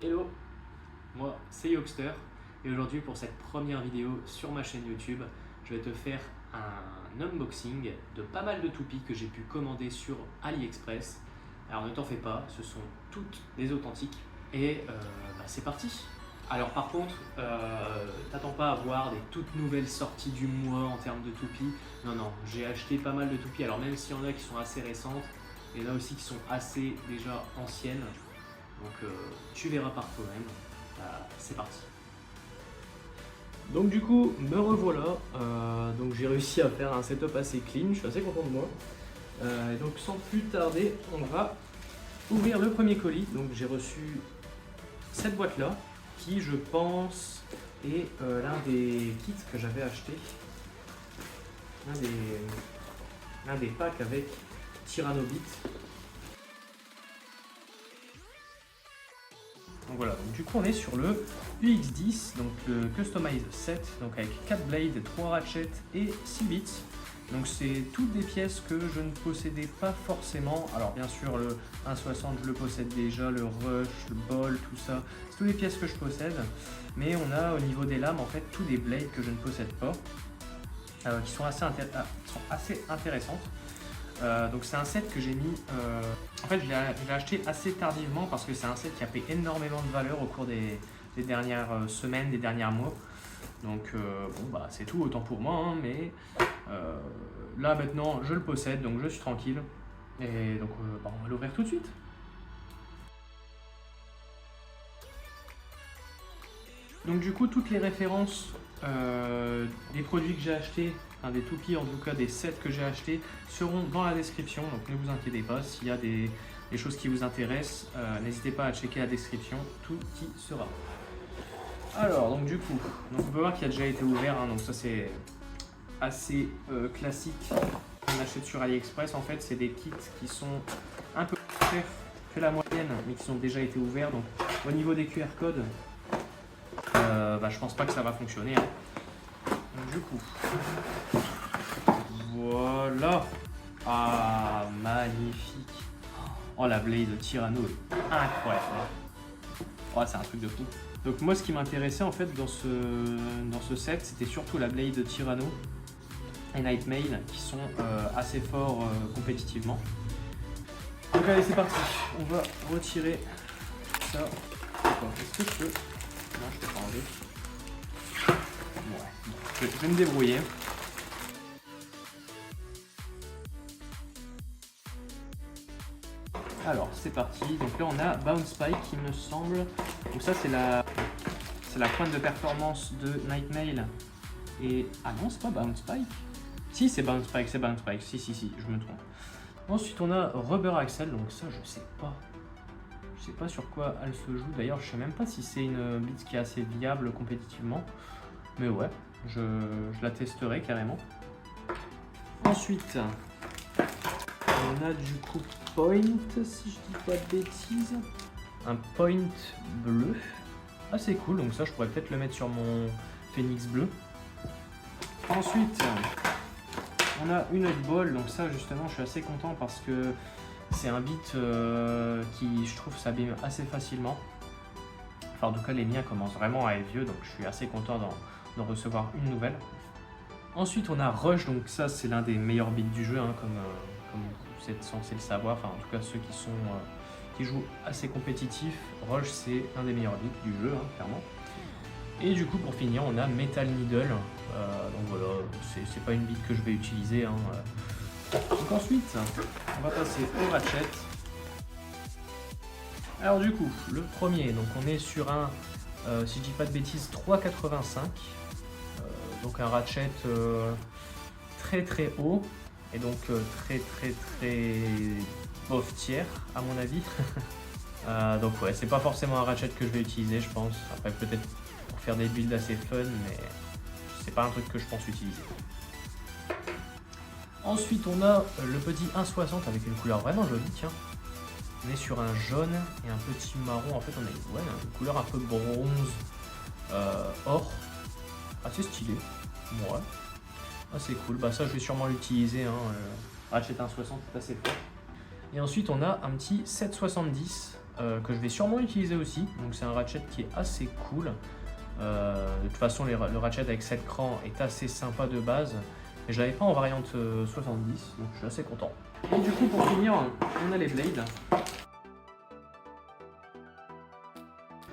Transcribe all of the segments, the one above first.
Hello, moi c'est Yoxter et aujourd'hui pour cette première vidéo sur ma chaîne YouTube, je vais te faire un unboxing de pas mal de toupies que j'ai pu commander sur AliExpress. Alors ne t'en fais pas, ce sont toutes des authentiques et c'est parti. Alors par contre, t'attends pas à voir des toutes nouvelles sorties du mois en termes de toupies. Non, j'ai acheté pas mal de toupies, alors même s'il y en a qui sont assez récentes, il y en a aussi qui sont assez déjà anciennes. Donc tu verras par toi-même. C'est parti. Donc du coup, me revoilà. Donc j'ai réussi à faire un setup assez clean, je suis assez content de moi. Et donc sans plus tarder, on va ouvrir le premier colis. Donc j'ai reçu cette boîte-là, qui je pense est l'un des kits que j'avais acheté. L'un des packs avec Tyrannobit. Donc voilà, donc du coup on est sur le UX10, donc le Customize Set, donc avec 4 blades, 3 ratchets et 6 bits. Donc c'est toutes des pièces que je ne possédais pas forcément. Alors bien sûr le 1.60 je le possède déjà, le Rush, le Ball, tout ça, c'est toutes les pièces que je possède. Mais on a au niveau des lames en fait tous des blades que je ne possède pas, qui sont assez intéressantes. Donc c'est un set que j'ai mis, en fait je l'ai acheté assez tardivement parce que c'est un set qui a pris énormément de valeur au cours des dernières semaines, des derniers mois. Donc c'est tout, autant pour moi, hein, mais là maintenant je le possède, donc je suis tranquille. Et donc on va l'ouvrir tout de suite. Donc du coup toutes les références des produits que j'ai achetés, enfin des toupies en tout cas, des sets que j'ai achetés seront dans la description, donc ne vous inquiétez pas, s'il y a des choses qui vous intéressent, n'hésitez pas à checker la description, tout y sera. Alors donc du coup, donc on peut voir qu'il a déjà été ouvert, hein, donc ça c'est assez classique. On achète sur AliExpress, en fait c'est des kits qui sont un peu plus chers que la moyenne, mais qui ont déjà été ouverts. Donc au niveau des QR codes, je pense pas que ça va fonctionner, hein. Donc du coup, voilà. Ah, magnifique. Oh, la blade Tyranno est incroyable. Oh, c'est un truc de fou. Donc moi ce qui m'intéressait en fait dans ce set, c'était surtout la blade Tyranno et Nightmail qui sont assez forts compétitivement. Donc allez, c'est parti. On va retirer ça. Est-ce que je peux... Non, je peux pas enlever. Ouais, je vais me débrouiller. Alors, c'est parti. Donc là, on a Bounce Spike, il me semble. Donc ça, c'est la pointe de performance de Nightmail. Et... Ah non, c'est pas Bounce Spike. Si, c'est Bounce Spike, c'est Bounce Spike. Si, je me trompe. Ensuite, on a Rubber Axle. Donc ça, je sais pas. Je sais pas sur quoi elle se joue. D'ailleurs, je sais même pas si c'est une bit qui est assez viable compétitivement. Mais ouais, je la testerai carrément. Ensuite, on a du coup Point, si je dis pas de bêtises. Un Point bleu. Ah, c'est cool, donc ça, je pourrais peut-être le mettre sur mon Phoenix bleu. Ensuite, on a une autre ball. Donc ça, justement, je suis assez content parce que c'est un bit qui, je trouve, s'abîme assez facilement. Enfin, en tout cas, les miens commencent vraiment à être vieux, donc je suis assez content d'en recevoir une nouvelle. Ensuite, on a Rush, donc ça, c'est l'un des meilleurs bits du jeu, hein, comme vous êtes censé le savoir. Enfin, en tout cas, ceux qui jouent assez compétitif, Rush, c'est un des meilleurs bits du jeu, hein, clairement. Et du coup, pour finir, on a Metal Needle. Donc voilà, c'est pas une bit que je vais utiliser, hein. Donc ensuite, on va passer au ratchet. Alors du coup, le premier, donc on est sur un, si je dis pas de bêtises, 3,85. Donc un ratchet très haut, et donc très bof tiers à mon avis. Donc ouais, c'est pas forcément un ratchet que je vais utiliser, je pense. Après peut-être pour faire des builds assez fun, mais c'est pas un truc que je pense utiliser. Ensuite, on a le petit 1.60 avec une couleur vraiment jolie, tiens. On est sur un jaune et un petit marron. En fait, on a une couleur un peu bronze, or. Assez stylé. Ouais. Ah, c'est cool. Bah, ça, je vais sûrement l'utiliser, hein. Ratchet 1.60, c'est assez fort. Et ensuite, on a un petit 7.70 que je vais sûrement utiliser aussi. Donc c'est un ratchet qui est assez cool. De toute façon, le ratchet avec 7 crans est assez sympa de base. Mais je l'avais pas en variante 70, donc je suis assez content. Et du coup, pour finir, on a les blades.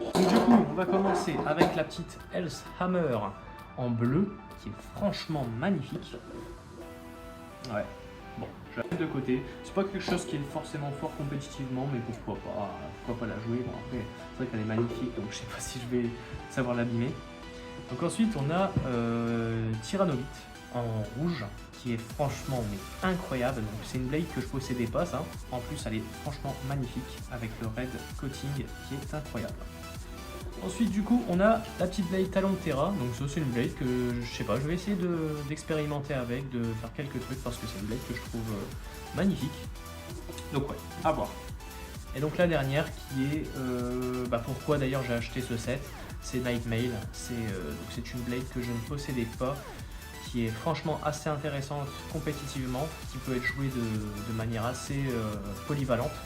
Donc du coup, on va commencer avec la petite Else Hammer en bleu, qui est franchement magnifique. Ouais, bon, je la mets de côté. C'est pas quelque chose qui est forcément fort compétitivement, mais pourquoi pas la jouer. Bon, après, c'est vrai qu'elle est magnifique, donc je sais pas si je vais savoir l'abîmer. Donc ensuite, on a Tyrannobit en rouge, qui est franchement mais incroyable. Donc c'est une blade que je possédais pas, ça. En plus, elle est franchement magnifique avec le red coating qui est incroyable. Ensuite, du coup, on a la petite blade Talon de Terra. Donc ça, c'est une blade que je sais pas, je vais essayer d'expérimenter avec, de faire quelques trucs parce que c'est une blade que je trouve magnifique. Donc ouais, à voir. Et donc la dernière qui est, pourquoi d'ailleurs j'ai acheté ce set, c'est Nightmail. C'est une blade que je ne possédais pas, qui est franchement assez intéressante compétitivement, qui peut être jouée de manière assez polyvalente,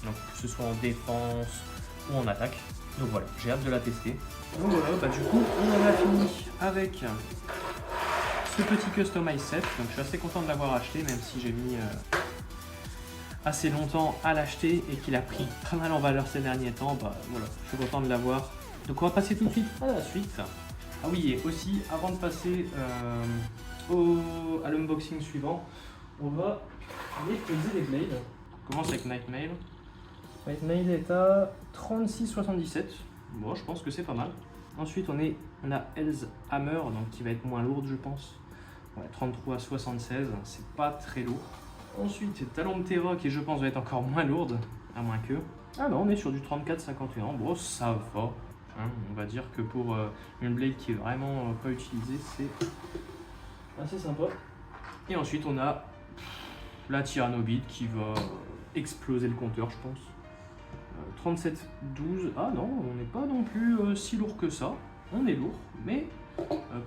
donc que ce soit en défense ou en attaque. Donc voilà, j'ai hâte de la tester. Donc voilà, du coup on en a fini avec ce petit customize set. Donc je suis assez content de l'avoir acheté, même si j'ai mis assez longtemps à l'acheter et qu'il a pris pas mal en valeur ces derniers temps. Voilà, je suis content de l'avoir. Donc on va passer tout de suite à la suite. Ah oui, et aussi avant de passer à l'unboxing suivant, on va aller poser les blades. On commence avec Nightmail. Nightmail est à 36,77. Bon, je pense que c'est pas mal. Ensuite, on a Else Hammer, donc qui va être moins lourde, je pense. Ouais, 33,76, c'est pas très lourd. Ensuite, Talon de Terra, qui je pense va être encore moins lourde, à moins que. Ah non, on est sur du 34,51. Bon, ça va. Hein, on va dire que pour une blade qui est vraiment pas utilisée, c'est assez sympa. Et ensuite, on a la Tyrannobit qui va exploser le compteur, je pense. 37,12. Ah non, on n'est pas non plus si lourd que ça. On est lourd, mais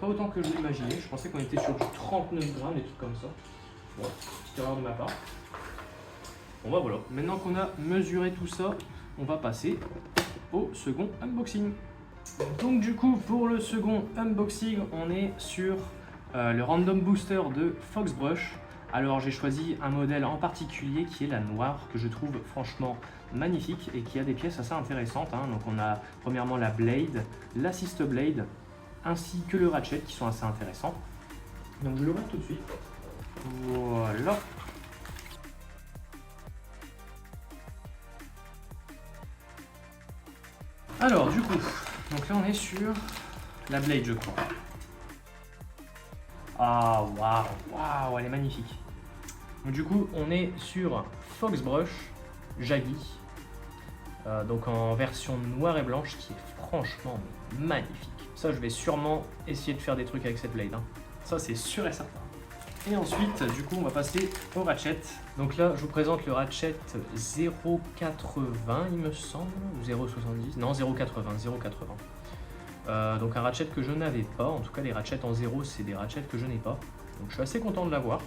pas autant que je l'imaginais. Je pensais qu'on était sur du 39 grammes et tout comme ça. Bon, petite erreur de ma part. Bon voilà, maintenant qu'on a mesuré tout ça, on va passer au second unboxing. Donc du coup, pour le second unboxing, on est sur le Random Booster de Foxbrush. Alors j'ai choisi un modèle en particulier qui est la noire, que je trouve franchement magnifique et qui a des pièces assez intéressantes. Hein. Donc on a premièrement la Blade, l'Assist Blade, ainsi que le Ratchet qui sont assez intéressants. Donc je l'ouvre tout de suite. Voilà. Alors du coup, donc là on est sur la Blade je crois. Ah waouh, elle est magnifique. Donc du coup on est sur Foxbrush Jaggi, donc en version noire et blanche qui est franchement magnifique. Ça je vais sûrement essayer de faire des trucs avec cette blade, hein. Ça c'est sûr et certain. Et ensuite du coup on va passer au ratchet. Donc là je vous présente le ratchet 0,80 il me semble, ou 0,70, non 0,80. Donc un ratchet que je n'avais pas, en tout cas les ratchets en 0 c'est des ratchets que je n'ai pas. Donc je suis assez content de l'avoir.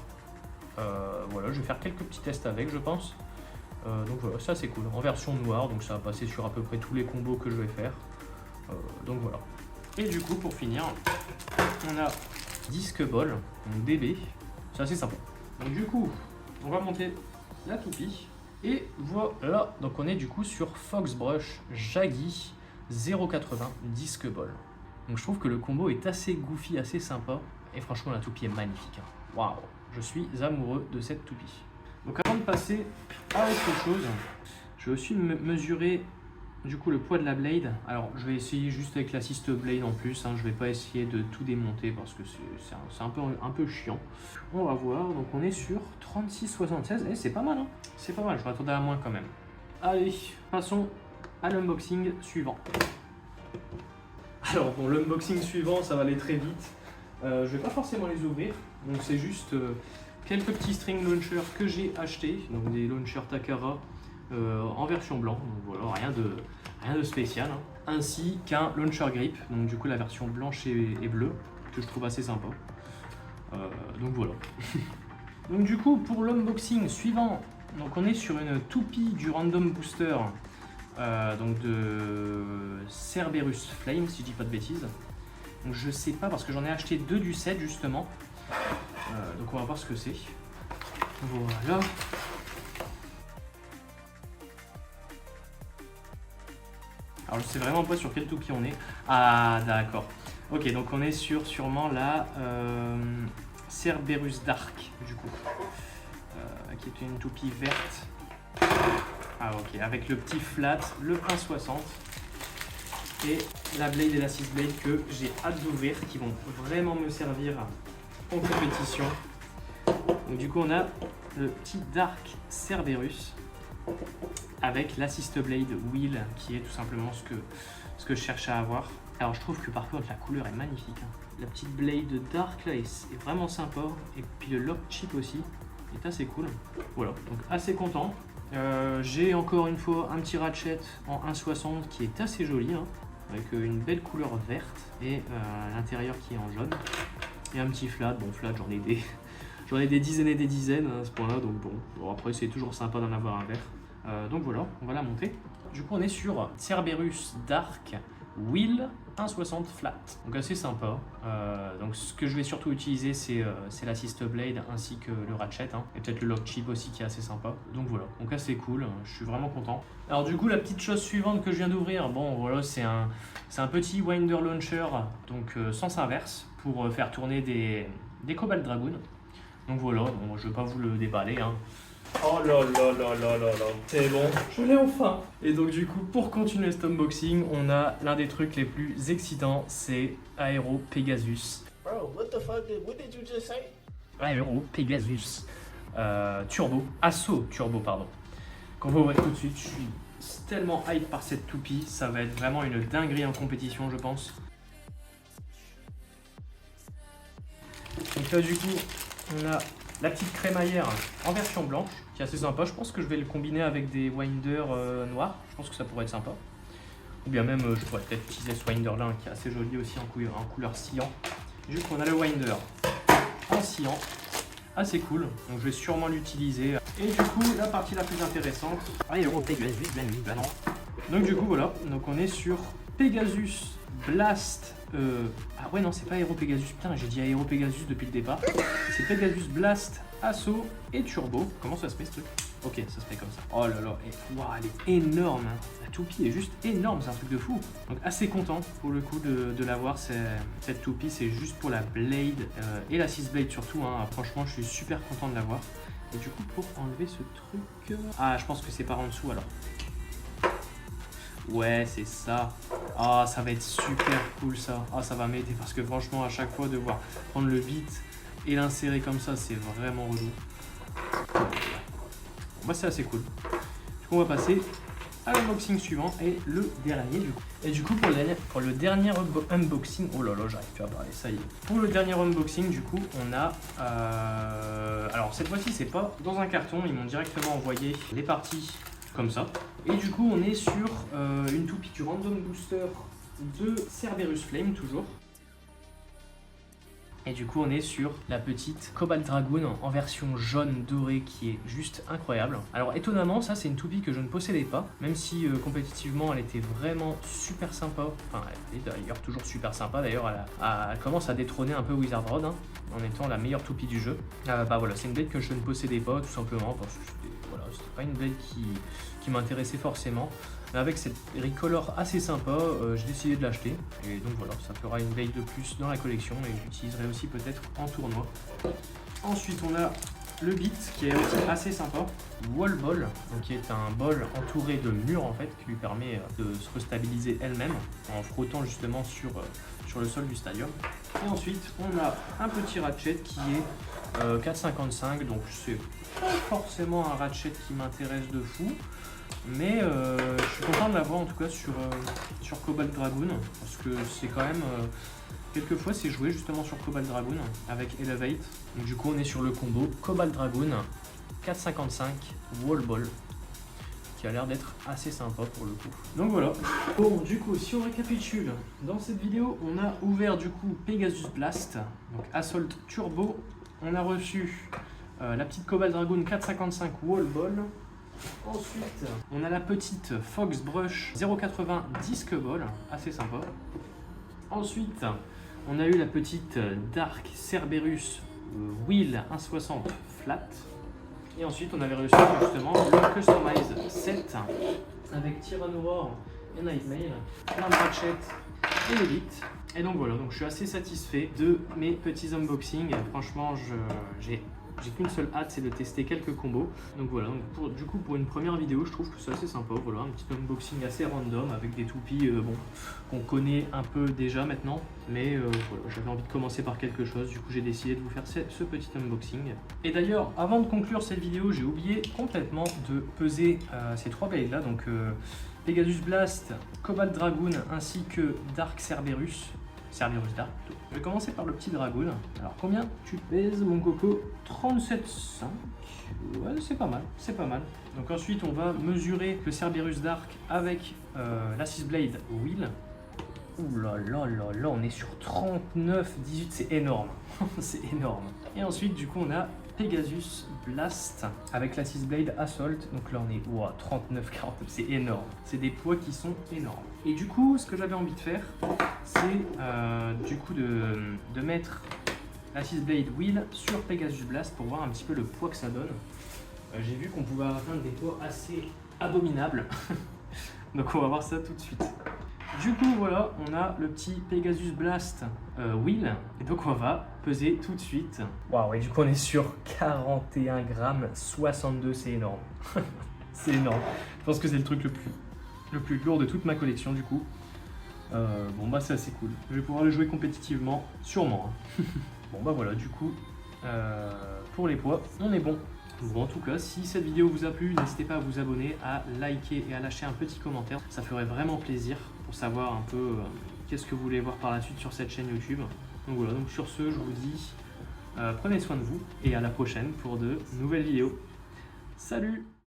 Voilà, je vais faire quelques petits tests avec je pense. Donc voilà, ça c'est cool. En version noire, donc ça va passer sur à peu près tous les combos que je vais faire. Donc voilà. Et du coup pour finir, on a Disc Ball, donc DB. C'est assez sympa. Donc du coup, on va monter la toupie. Et voilà, donc on est du coup sur Foxbrush Jaggi 0,80 Disc Ball. Donc je trouve que le combo est assez goofy, assez sympa. Et franchement la toupie est magnifique. Waouh, je suis amoureux de cette toupie. Donc avant de passer à autre chose, je vais aussi mesurer du coup le poids de la blade. Alors je vais essayer juste avec l'Assist Blade en plus, hein. Je vais pas essayer de tout démonter parce que c'est un peu chiant. On va voir, donc on est sur 36,76 et c'est pas mal, hein. C'est pas mal, je m'attendais à moins quand même. Allez, passons à l'unboxing suivant. Alors bon, l'unboxing suivant ça va aller très vite. Je vais pas forcément les ouvrir, donc c'est juste quelques petits string launchers que j'ai achetés, donc des launchers Takara en version blanc, donc voilà, rien de spécial, hein. Ainsi qu'un launcher grip, donc du coup la version blanche et bleue, que je trouve assez sympa. Donc voilà. Donc du coup pour l'unboxing suivant, donc on est sur une toupie du Random Booster donc de Cerberus Flame, si je dis pas de bêtises. Donc je sais pas parce que j'en ai acheté 2 du set justement. Donc on va voir ce que c'est. Voilà. Alors je sais vraiment pas sur quelle toupie on est. Ah d'accord. Ok, donc on est sur sûrement la Cerberus Dark du coup. Qui est une toupie verte. Ah ok, avec le petit flat, le 1,60 et la Blade et la 6 Blade que j'ai hâte d'ouvrir, qui vont vraiment me servir en compétition. Donc du coup on a le petit Dark Cerberus avec l'Assist Blade Wheel qui est tout simplement ce que je cherche à avoir. Alors je trouve que par contre la couleur est magnifique. La petite Blade Dark là est vraiment sympa et puis le lock chip aussi est assez cool. Voilà, donc assez content. J'ai encore une fois un petit ratchet en 1,60 qui est assez joli avec une belle couleur verte et l'intérieur qui est en jaune. Et un petit flat, bon flat j'en ai des dizaines et des dizaines à ce point là, donc bon après c'est toujours sympa d'en avoir un vert. Donc voilà, on va la monter. Du coup on est sur Cerberus Dark Wheel 1,60 flat, donc assez sympa. Donc ce que je vais surtout utiliser c'est l'Assist Blade ainsi que le ratchet et peut-être le lock chip aussi qui est assez sympa. Donc voilà, donc assez cool, je suis vraiment content. Alors du coup la petite chose suivante que je viens d'ouvrir, bon voilà c'est un petit Winder Launcher, donc sens inverse pour faire tourner des Cobalt Dragoon. Donc voilà, bon, je vais pas vous le déballer Oh là là là là là là, c'est bon, je l'ai enfin. Et donc du coup, pour continuer cet unboxing, on a l'un des trucs les plus excitants, c'est Aero Pegasus. Bro, what did you just say? Aero Pegasus Turbo, Assaut Turbo pardon. Qu'on va ouvrir tout de suite, je suis tellement hype par cette toupie, ça va être vraiment une dinguerie en compétition je pense. Donc là du coup, on a la petite crémaillère en version blanche, qui est assez sympa. Je pense que je vais le combiner avec des winders noirs. Je pense que ça pourrait être sympa. Ou bien même, je pourrais peut-être utiliser ce winder là, qui est assez joli aussi en couleur cyan. Juste qu'on a le winder en cyan, assez cool. Donc je vais sûrement l'utiliser. Et du coup, la partie la plus intéressante. Donc du coup, voilà. Donc on est sur Pegasus Blast. Ah ouais non c'est pas Aero Pegasus, putain j'ai dit Aero Pegasus depuis le départ. C'est Pegasus Blast, Assaut et Turbo. Comment ça se fait ce truc? Ok ça se fait comme ça. Oh là là, et, wow, elle est énorme La toupie est juste énorme, c'est un truc de fou. Donc assez content pour le coup de l'avoir, cette toupie. C'est juste pour la Blade et la 6 Blade surtout Franchement je suis super content de l'avoir. Et du coup pour enlever ce truc... Ah je pense que c'est par en dessous alors. Ouais, c'est ça. Ah, ça va être super cool ça. Ah, ça va m'aider parce que franchement, à chaque fois, devoir prendre le bit et l'insérer comme ça, c'est vraiment relou. Bon, bah, c'est assez cool. Du coup, on va passer à l'unboxing suivant et le dernier du coup. Et du coup, pour le dernier unboxing, oh là là, j'arrive plus à parler, ça y est. Pour le dernier unboxing, du coup, on a. Alors, cette fois-ci, c'est pas dans un carton, ils m'ont directement envoyé les parties. Comme ça. Et du coup on est sur une toupie du Random Booster de Cerberus Flame toujours. Et du coup on est sur la petite Cobalt Dragoon en version jaune dorée qui est juste incroyable. Alors étonnamment ça c'est une toupie que je ne possédais pas, même si compétitivement elle était vraiment super sympa. Enfin elle est d'ailleurs toujours super sympa, d'ailleurs elle commence à détrôner un peu Wizard Rod en étant la meilleure toupie du jeu. Bah voilà, c'est une blade que je ne possédais pas tout simplement parce que c'était pas une blade qui m'intéressait forcément. Mais avec cette recolor assez sympa, j'ai décidé de l'acheter. Et donc voilà, ça fera une blade de plus dans la collection et j'utiliserai aussi peut-être en tournoi. Ensuite on a le bit qui est aussi assez sympa, Wall Ball, donc qui est un bol entouré de murs en fait, qui lui permet de se restabiliser elle-même en frottant justement sur le sol du stadium. Et ensuite on a un petit ratchet qui est 4,55, donc c'est pas forcément un ratchet qui m'intéresse de fou, mais je suis content de l'avoir en tout cas sur Cobalt Dragoon, parce que c'est quand même quelquefois c'est joué justement sur Cobalt Dragoon avec Elevate. Donc du coup on est sur le combo Cobalt Dragoon 4,55 Wall Ball, qui a l'air d'être assez sympa pour le coup. Donc voilà. Bon du coup si on récapitule, dans cette vidéo on a ouvert du coup Pegasus Blast, donc Assault Turbo. On a reçu la petite Cobalt Dragoon 4,55 Wall Ball. Ensuite, on a la petite Fox Brush 0,80 Disc Ball, assez sympa. Ensuite, on a eu la petite Dark Cerberus Wheel 1,60 Flat. Et ensuite, on avait reçu justement le Customize 7 avec Tyrannosaur et Nightmail, plein de Ratchet et Elite. Et donc voilà, donc je suis assez satisfait de mes petits unboxings. Franchement, j'ai qu'une seule hâte, c'est de tester quelques combos. Donc voilà, donc du coup pour une première vidéo, je trouve que c'est assez sympa. Voilà, un petit unboxing assez random avec des toupies bon, qu'on connaît un peu déjà maintenant. Mais voilà, j'avais envie de commencer par quelque chose, du coup j'ai décidé de vous faire ce petit unboxing. Et d'ailleurs, avant de conclure cette vidéo, j'ai oublié complètement de peser ces trois blades là, donc Pegasus Blast, Cobalt Dragoon ainsi que Dark Cerberus. Cerberus Dark plutôt. Je vais commencer par le petit Dragoon. Alors combien tu pèses mon coco? 37,5. Ouais, c'est pas mal, c'est pas mal. Donc ensuite on va mesurer le Cerberus Dark avec la 6 Blade Wheel. Ouh là là là là, on est sur 39,18, c'est énorme. C'est énorme. Et ensuite du coup on a Pegasus Blast avec la 6 Blade Assault. Donc là on est wow, 39,49, c'est énorme. C'est des poids qui sont énormes. Et du coup ce que j'avais envie de faire, c'est du coup de mettre la 6 Blade Wheel sur Pegasus Blast pour voir un petit peu le poids que ça donne. J'ai vu qu'on pouvait atteindre des poids assez abominables. Donc on va voir ça tout de suite. Du coup voilà, on a le petit Pegasus Blast Wheel, et donc on va peser tout de suite. Waouh, et du coup on est sur 41 grammes 62, c'est énorme. C'est énorme. Je pense que c'est le truc le plus lourd de toute ma collection du coup. Bon bah c'est assez cool. Je vais pouvoir le jouer compétitivement, sûrement. Hein. Bon bah voilà, du coup, pour les poids, on est bon. Bon, en tout cas, si cette vidéo vous a plu, n'hésitez pas à vous abonner, à liker et à lâcher un petit commentaire. Ça ferait vraiment plaisir pour savoir un peu qu'est-ce que vous voulez voir par la suite sur cette chaîne YouTube. Donc voilà, donc sur ce, je vous dis prenez soin de vous et à la prochaine pour de nouvelles vidéos. Salut!